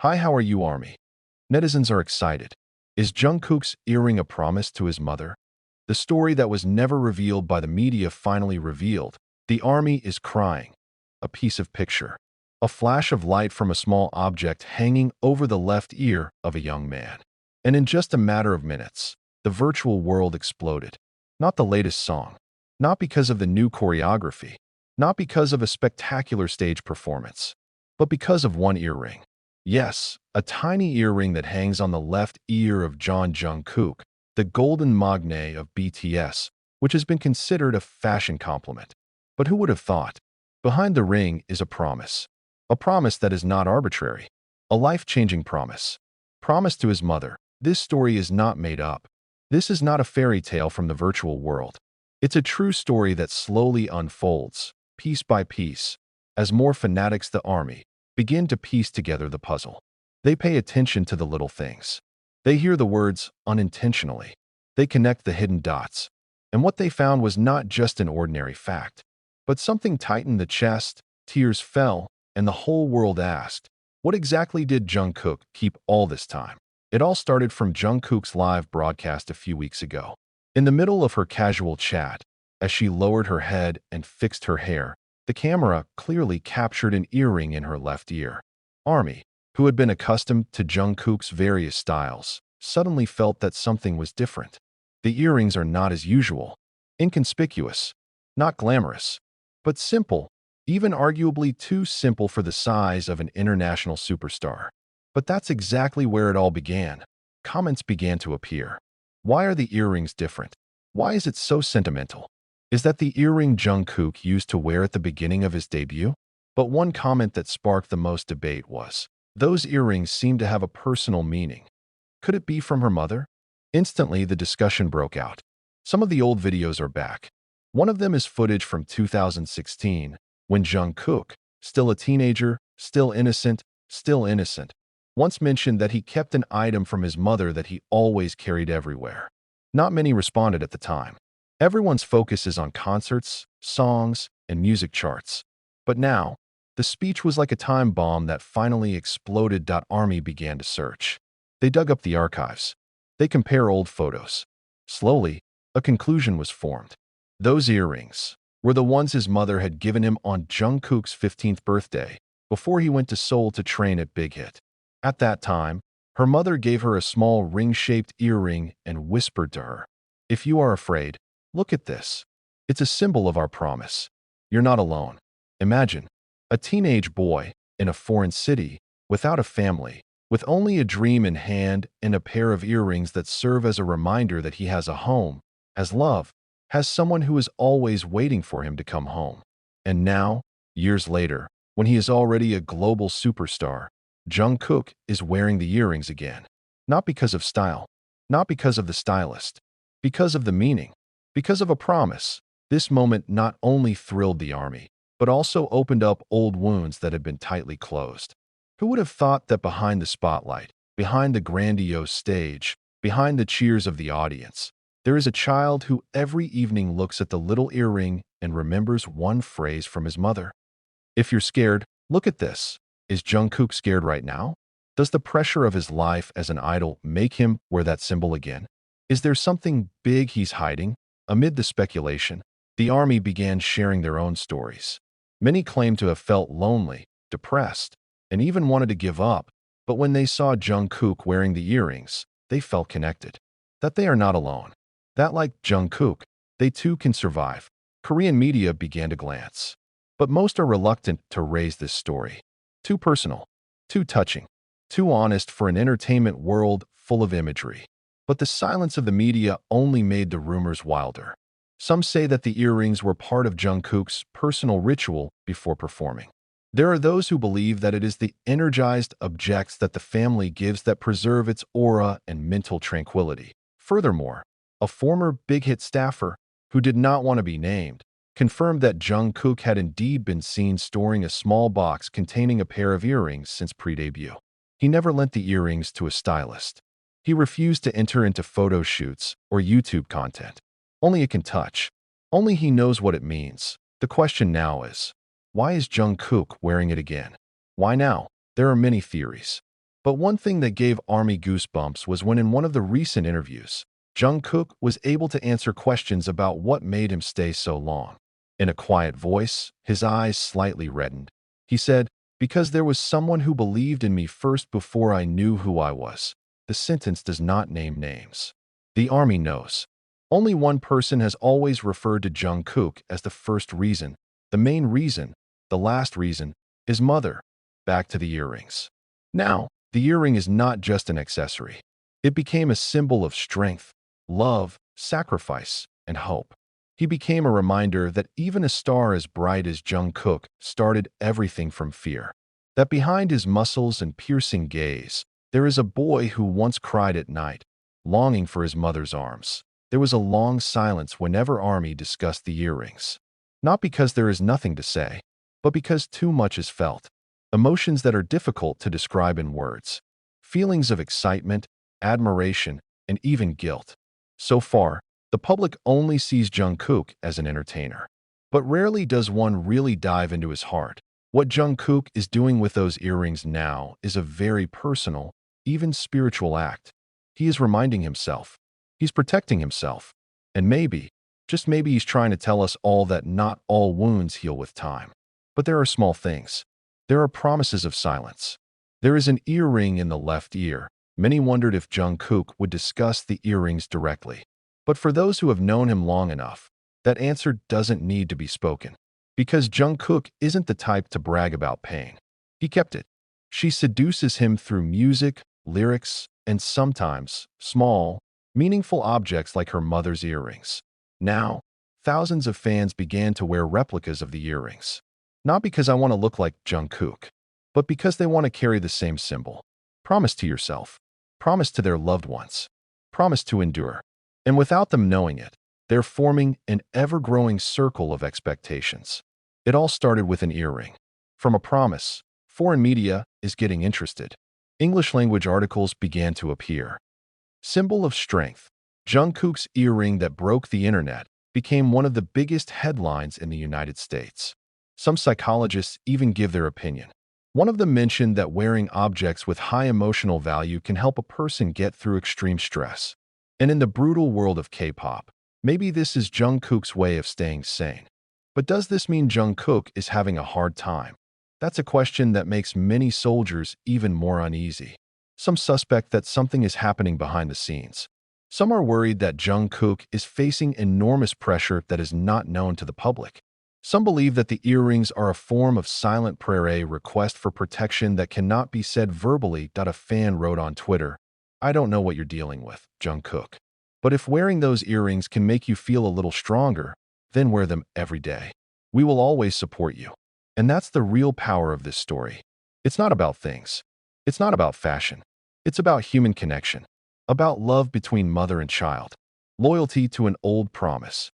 Hi, how are you, Army? Netizens are excited. Is Jungkook's earring a promise to his mother? The story that was never revealed by the media finally revealed. The Army is crying. A piece of picture. A flash of light from a small object hanging over the left ear of a young man. And in just a matter of minutes, the virtual world exploded. Not the latest song. Not because of the new choreography. Not because of a spectacular stage performance. But because of one earring. Yes, a tiny earring that hangs on the left ear of Jungkook, the golden magne of BTS, which has been considered a fashion compliment. But who would have thought? Behind the ring is a promise. A promise that is not arbitrary. A life-changing promise. Promise to his mother. This story is not made up. This is not a fairy tale from the virtual world. It's a true story that slowly unfolds, piece by piece, as more fanatics the Army begin to piece together the puzzle. They pay attention to the little things. They hear the words unintentionally. They connect the hidden dots. And what they found was not just an ordinary fact, but something tightened the chest, tears fell, and the whole world asked, what exactly did Jungkook keep all this time? It all started from Jungkook's live broadcast a few weeks ago. In the middle of her casual chat, as she lowered her head and fixed her hair, the camera clearly captured an earring in her left ear. Army, who had been accustomed to Jungkook's various styles, suddenly felt that something was different. The earrings are not as usual, inconspicuous, not glamorous, but simple, even arguably too simple for the size of an international superstar. But that's exactly where it all began. Comments began to appear. Why are the earrings different? Why is it so sentimental? Is that the earring Jungkook used to wear at the beginning of his debut? But one comment that sparked the most debate was, those earrings seem to have a personal meaning. Could it be from her mother? Instantly, the discussion broke out. Some of the old videos are back. One of them is footage from 2016, when Jungkook, still a teenager, still innocent, once mentioned that he kept an item from his mother that he always carried everywhere. Not many responded at the time. Everyone's focus is on concerts, songs, and music charts. But now, the speech was like a time bomb that finally exploded. Army began to search. They dug up the archives. They compare old photos. Slowly, a conclusion was formed. Those earrings were the ones his mother had given him on Jungkook's 15th birthday, before he went to Seoul to train at Big Hit. At that time, her mother gave her a small ring-shaped earring and whispered to her, "If you are afraid, look at this. It's a symbol of our promise. You're not alone." Imagine a teenage boy in a foreign city, without a family, with only a dream in hand and a pair of earrings that serve as a reminder that he has a home, has love, has someone who is always waiting for him to come home. And now, years later, when he is already a global superstar, Jungkook is wearing the earrings again. Not because of style, not because of the stylist, because of the meaning, because of a promise. This moment not only thrilled the Army, but also opened up old wounds that had been tightly closed. Who would have thought that behind the spotlight, behind the grandiose stage, behind the cheers of the audience, there is a child who every evening looks at the little earring and remembers one phrase from his mother? If you're scared, look at this. Is Jungkook scared right now? Does the pressure of his life as an idol make him wear that symbol again? Is there something big he's hiding? Amid the speculation, the Army began sharing their own stories. Many claimed to have felt lonely, depressed, and even wanted to give up, but when they saw Jungkook wearing the earrings, they felt connected. That they are not alone. That like Jungkook, they too can survive. Korean media began to glance. But most are reluctant to raise this story. Too personal, too touching, too honest for an entertainment world full of imagery. But the silence of the media only made the rumors wilder. Some say that the earrings were part of Jungkook's personal ritual before performing. There are those who believe that it is the energized objects that the family gives that preserve its aura and mental tranquility. Furthermore, a former Big Hit staffer, who did not want to be named, confirmed that Jungkook had indeed been seen storing a small box containing a pair of earrings since pre-debut. He never lent the earrings to a stylist. He refused to enter into photo shoots or YouTube content. Only it can touch. Only he knows what it means. The question now is, why is Jungkook wearing it again? Why now? There are many theories. But one thing that gave ARMY goosebumps was when in one of the recent interviews, Jungkook was able to answer questions about what made him stay so long. In a quiet voice, his eyes slightly reddened. He said, "Because there was someone who believed in me first before I knew who I was." The sentence does not name names. The ARMY knows. Only one person has always referred to Jungkook as the first reason, the main reason, the last reason, his mother. Back to the earrings. Now, the earring is not just an accessory. It became a symbol of strength, love, sacrifice, and hope. He became a reminder that even a star as bright as Jungkook started everything from fear. That behind his muscles and piercing gaze, there is a boy who once cried at night, longing for his mother's arms. There was a long silence whenever ARMY discussed the earrings. Not because there is nothing to say, but because too much is felt. Emotions that are difficult to describe in words. Feelings of excitement, admiration, and even guilt. So far, the public only sees Jungkook as an entertainer. But rarely does one really dive into his heart. What Jungkook is doing with those earrings now is a very personal, even spiritual act. He is reminding himself. He's protecting himself. And maybe, just maybe he's trying to tell us all that not all wounds heal with time. But there are small things. There are promises of silence. There is an earring in the left ear. Many wondered if Jungkook would discuss the earrings directly. But for those who have known him long enough, that answer doesn't need to be spoken. Because Jungkook isn't the type to brag about pain. He kept it. She seduces him through music, lyrics, and sometimes small, meaningful objects like her mother's earrings. Now, thousands of fans began to wear replicas of the earrings. Not because I want to look like Jungkook, but because they want to carry the same symbol. Promise to yourself. Promise to their loved ones. Promise to endure. And without them knowing it, they're forming an ever-growing circle of expectations. It all started with an earring. From a promise, foreign media is getting interested. English-language articles began to appear. Symbol of strength. Jungkook's earring that broke the internet became one of the biggest headlines in the United States. Some psychologists even give their opinion. One of them mentioned that wearing objects with high emotional value can help a person get through extreme stress. And in the brutal world of K-pop, maybe this is Jungkook's way of staying sane. But does this mean Jungkook is having a hard time? That's a question that makes many soldiers even more uneasy. Some suspect that something is happening behind the scenes. Some are worried that Jungkook is facing enormous pressure that is not known to the public. Some believe that the earrings are a form of silent prayer, a request for protection that cannot be said verbally. A fan wrote on Twitter, "I don't know what you're dealing with, Jungkook. But if wearing those earrings can make you feel a little stronger, then wear them every day. We will always support you." And that's the real power of this story. It's not about things. It's not about fashion. It's about human connection. About love between mother and child. Loyalty to an old promise.